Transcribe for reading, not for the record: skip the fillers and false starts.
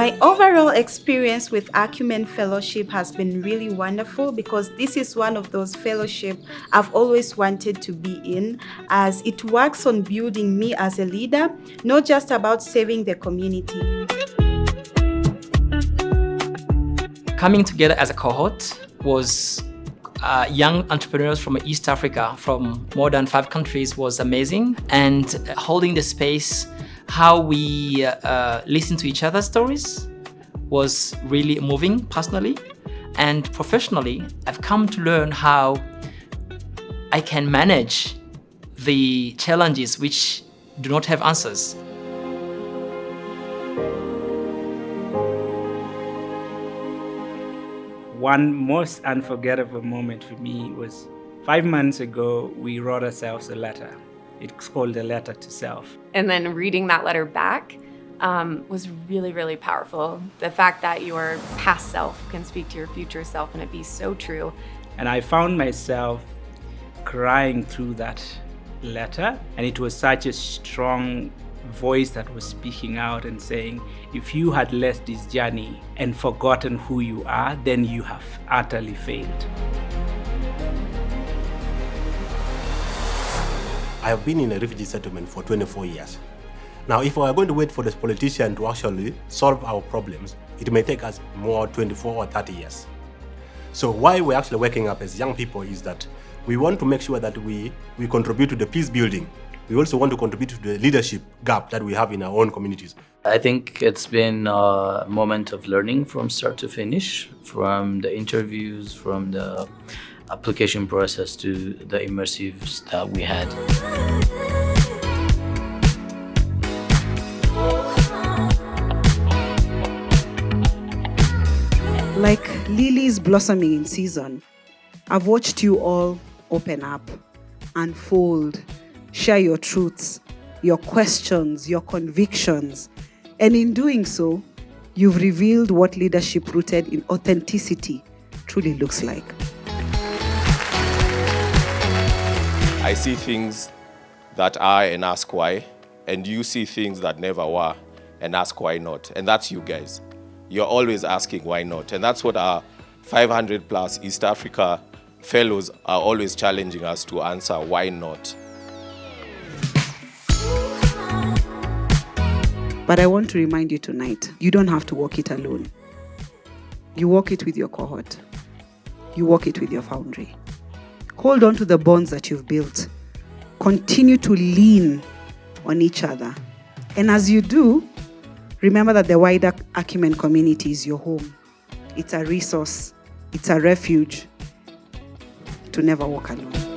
My overall experience with Acumen Fellowship has been really wonderful because this is one of those fellowships I've always wanted to be in, as it works on building me as a leader, not just about saving the community. Coming together as a cohort was young entrepreneurs from East Africa, from more than 5 countries, was amazing. And holding the space, how we listen to each other's stories was really moving personally. And professionally, I've come to learn how I can manage the challenges which do not have answers. One most unforgettable moment for me was 5 months ago, we wrote ourselves a letter. It's called A Letter to Self. And then reading that letter back was really, really powerful. The fact that your past self can speak to your future self and it be so true. And I found myself crying through that letter. And it was such a strong voice that was speaking out and saying, if you had left this journey and forgotten who you are, then you have utterly failed. I have been in a refugee settlement for 24 years. Now, if we are going to wait for this politician to actually solve our problems, it may take us more 24 or 30 years. So why we're actually waking up as young people is that we want to make sure that we contribute to the peace building. We also want to contribute to the leadership gap that we have in our own communities. I think it's been a moment of learning from start to finish, from the interviews, from the application process to the immersives that we had. Like lilies blossoming in season, I've watched you all open up, unfold, share your truths, your questions, your convictions. And in doing so, you've revealed what leadership rooted in authenticity truly looks like. I see things that are and ask why, and you see things that never were and ask why not. And that's you guys. You're always asking why not. And that's what our 500 plus East Africa fellows are always challenging us to answer, why not? But I want to remind you tonight, you don't have to walk it alone. You walk it with your cohort. You walk it with your Foundry. Hold on to the bonds that you've built. Continue to lean on each other. And as you do, remember that the wider Acumen community is your home. It's a resource. It's a refuge to never walk alone.